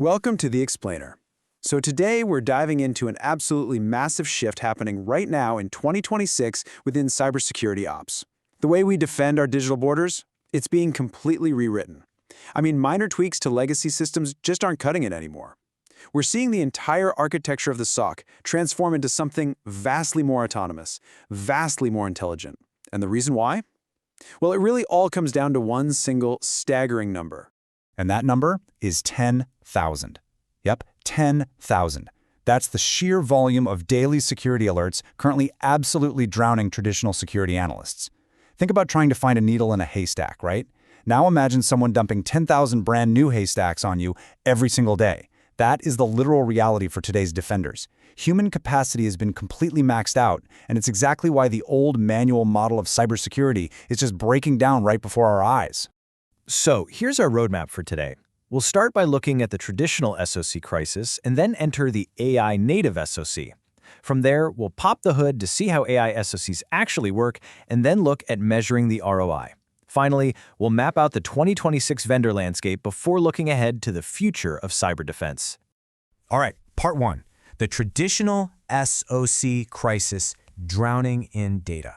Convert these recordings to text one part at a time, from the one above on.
Welcome to The Explainer. So today we're diving into an absolutely massive shift happening right now in 2026 within cybersecurity ops. The way we defend our digital borders, it's being completely rewritten. I mean, minor tweaks to legacy systems just aren't cutting it anymore. We're seeing the entire architecture of the SOC transform into something vastly more autonomous, vastly more intelligent. And the reason why? Well, it really all comes down to one single staggering number. And that number is 10,000. Yep, 10,000. That's the sheer volume of daily security alerts currently absolutely drowning traditional security analysts. Think about trying to find a needle in a haystack, right? Now imagine someone dumping 10,000 brand new haystacks on you every single day. That is the literal reality for today's defenders. Human capacity has been completely maxed out, and it's exactly why the old manual model of cybersecurity is just breaking down right before our eyes. So here's our roadmap for today. We'll start by looking at the traditional SOC crisis and then enter the AI native SOC. From there, we'll pop the hood to see how AI SOCs actually work and then look at measuring the ROI. Finally, we'll map out the 2026 vendor landscape before looking ahead to the future of cyber defense. All right, part one, the traditional SOC crisis, drowning in data.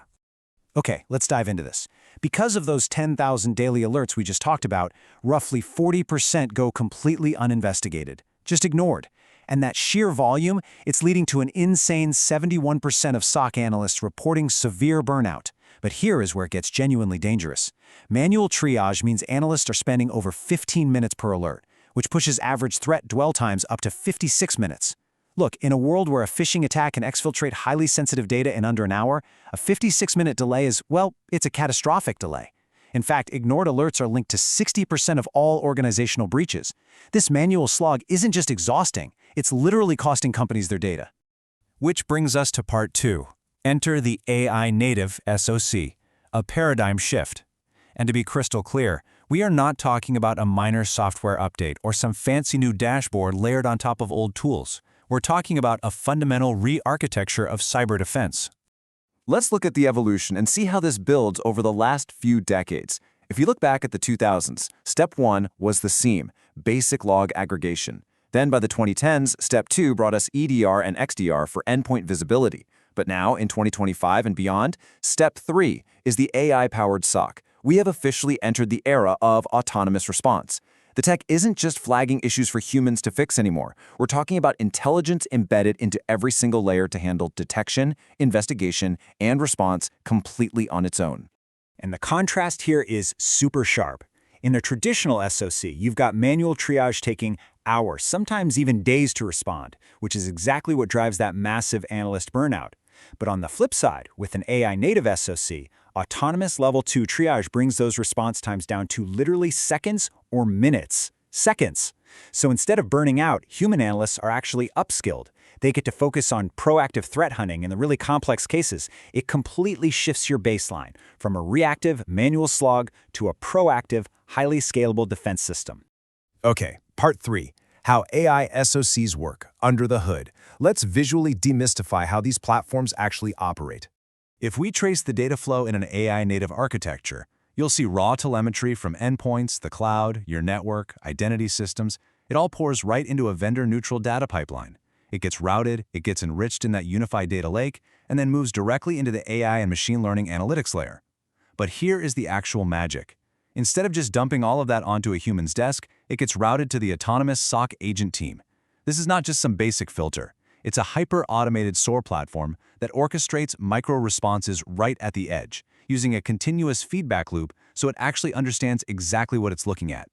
Okay, let's dive into this. Because of those 10,000 daily alerts we just talked about, roughly 40% go completely uninvestigated, just ignored. And that sheer volume, it's leading to an insane 71% of SOC analysts reporting severe burnout. But here is where it gets genuinely dangerous. Manual triage means analysts are spending over 15 minutes per alert, which pushes average threat dwell times up to 56 minutes. Look, in a world where a phishing attack can exfiltrate highly sensitive data in under an hour, a 56-minute delay is, well, it's a catastrophic delay. In fact, ignored alerts are linked to 60% of all organizational breaches. This manual slog isn't just exhausting, it's literally costing companies their data. Which brings us to part two. Enter the AI native SOC, a paradigm shift. And to be crystal clear, we are not talking about a minor software update or some fancy new dashboard layered on top of old tools. We're talking about a fundamental re-architecture of cyber defense. Let's look at the evolution and see how this builds over the last few decades. If you look back at the 2000s, step one was the SIEM, basic log aggregation. Then by the 2010s, step two brought us EDR and XDR for endpoint visibility. But now, in 2025 and beyond, step three is the AI-powered SOC. We have officially entered the era of autonomous response. The tech isn't just flagging issues for humans to fix anymore. We're talking about intelligence embedded into every single layer to handle detection, investigation, and response completely on its own. And the contrast here is super sharp. In a traditional SOC, you've got manual triage taking hours, sometimes even days to respond, which is exactly what drives that massive analyst burnout. But on the flip side, with an AI-native SOC, autonomous level 2 triage brings those response times down to literally seconds or minutes. Seconds. So instead of burning out, human analysts are actually upskilled. They get to focus on proactive threat hunting in the really complex cases. It completely shifts your baseline from a reactive manual slog to a proactive, highly scalable defense system. Okay, part three, how AI SOCs work under the hood. Let's visually demystify how these platforms actually operate. If we trace the data flow in an AI-native architecture, you'll see raw telemetry from endpoints, the cloud, your network, identity systems. It all pours right into a vendor-neutral data pipeline. It gets routed, it gets enriched in that unified data lake, and then moves directly into the AI and machine learning analytics layer. But here is the actual magic. Instead of just dumping all of that onto a human's desk, it gets routed to the autonomous SOC agent team. This is not just some basic filter. It's a hyper-automated SOAR platform that orchestrates micro-responses right at the edge, using a continuous feedback loop so it actually understands exactly what it's looking at.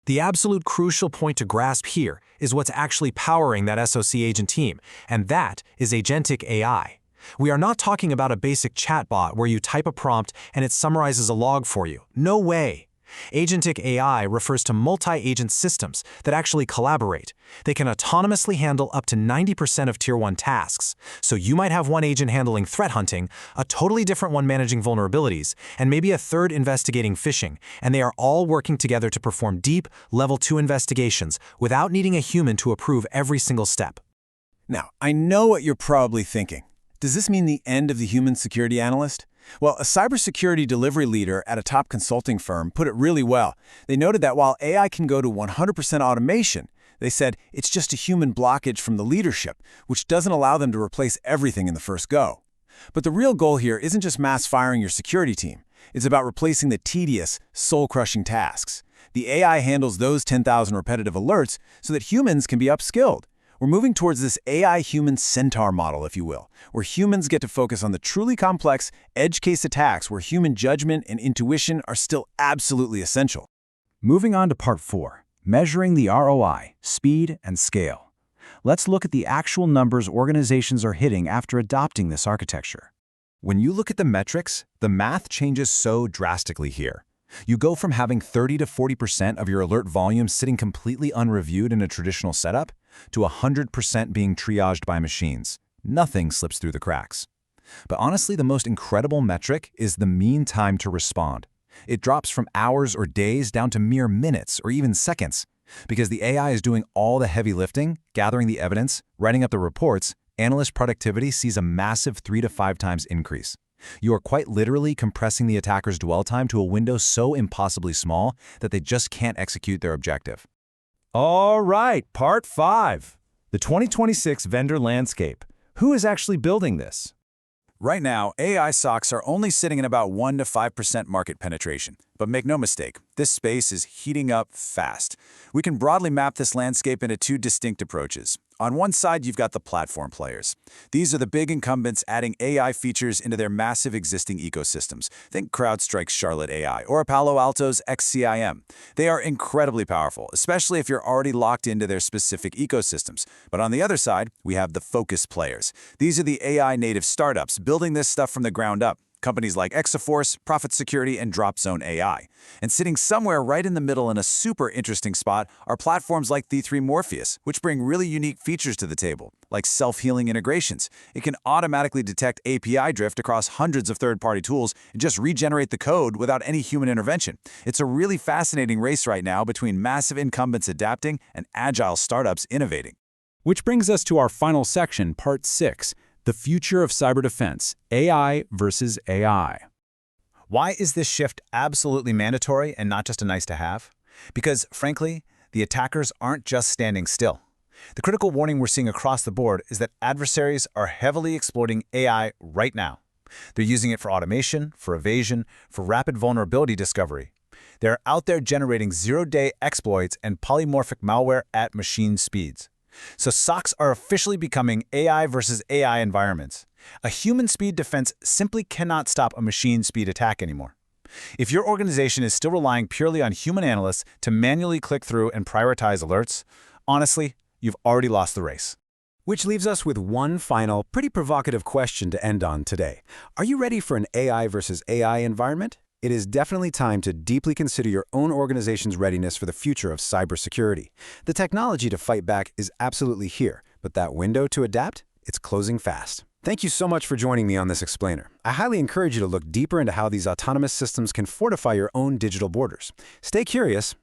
The absolute crucial point to grasp here is what's actually powering that SOC agent team, and that is agentic AI. We are not talking about a basic chatbot where you type a prompt and it summarizes a log for you. No way. Agentic AI refers to multi-agent systems that actually collaborate. They can autonomously handle up to 90% of Tier 1 tasks. So you might have one agent handling threat hunting, a totally different one managing vulnerabilities, and maybe a third investigating phishing, and they are all working together to perform deep, Level 2 investigations without needing a human to approve every single step. Now, I know what you're probably thinking. Does this mean the end of the human security analyst? Well, a cybersecurity delivery leader at a top consulting firm put it really well. They noted that while AI can go to 100% automation, They said it's just a human blockage from the leadership, which doesn't allow them to replace everything in the first go. But the real goal here isn't just mass firing your security team. It's about replacing the tedious, soul-crushing tasks. The AI handles those 10,000 repetitive alerts so that humans can be upskilled. We're moving towards this AI-human centaur model, if you will, where humans get to focus on the truly complex, edge-case attacks where human judgment and intuition are still absolutely essential. Moving on to part 4, measuring the ROI, speed, and scale. Let's look at the actual numbers organizations are hitting after adopting this architecture. When you look at the metrics, the math changes so drastically here. You go from having 30 to 40% of your alert volume sitting completely unreviewed in a traditional setup to 100% being triaged by machines. Nothing slips through the cracks. But honestly, the most incredible metric is the mean time to respond. It drops from hours or days down to mere minutes or even seconds. Because the AI is doing all the heavy lifting, gathering the evidence, writing up the reports, analyst productivity sees a massive 3 to 5 times increase. You are quite literally compressing the attacker's dwell time to a window so impossibly small that they just can't execute their objective. All right, part 5. The 2026 vendor landscape. Who is actually building this? Right now, AI SOCs are only sitting in about 1 to 5% market penetration. But make no mistake, this space is heating up fast. We can broadly map this landscape into 2 distinct approaches. On one side, you've got the platform players. These are the big incumbents adding AI features into their massive existing ecosystems. Think CrowdStrike's Charlotte AI or Palo Alto's XCIM. They are incredibly powerful, especially if you're already locked into their specific ecosystems. But on the other side, we have the focus players. These are the AI-native startups building this stuff from the ground up. Companies like Exaforce, Profit Security, and DropZone AI. And sitting somewhere right in the middle in a super interesting spot are platforms like the3 Morpheus, which bring really unique features to the table, like self-healing integrations. It can automatically detect API drift across hundreds of third-party tools and just regenerate the code without any human intervention. It's a really fascinating race right now between massive incumbents adapting and agile startups innovating. Which brings us to our final section, part 6. The future of cyber defense, AI versus AI. Why is this shift absolutely mandatory and not just a nice to have? Because, frankly, the attackers aren't just standing still. The critical warning we're seeing across the board is that adversaries are heavily exploiting AI right now. They're using it for automation, for evasion, for rapid vulnerability discovery. They're out there generating zero-day exploits and polymorphic malware at machine speeds. So SOCs are officially becoming AI versus AI environments. A human speed defense simply cannot stop a machine speed attack anymore. If your organization is still relying purely on human analysts to manually click through and prioritize alerts, honestly, you've already lost the race. Which leaves us with one final, pretty provocative question to end on today. Are you ready for an AI versus AI environment? It is definitely time to deeply consider your own organization's readiness for the future of cybersecurity. The technology to fight back is absolutely here, but that window to adapt, it's closing fast. Thank you so much for joining me on this explainer. I highly encourage you to look deeper into how these autonomous systems can fortify your own digital borders. Stay curious,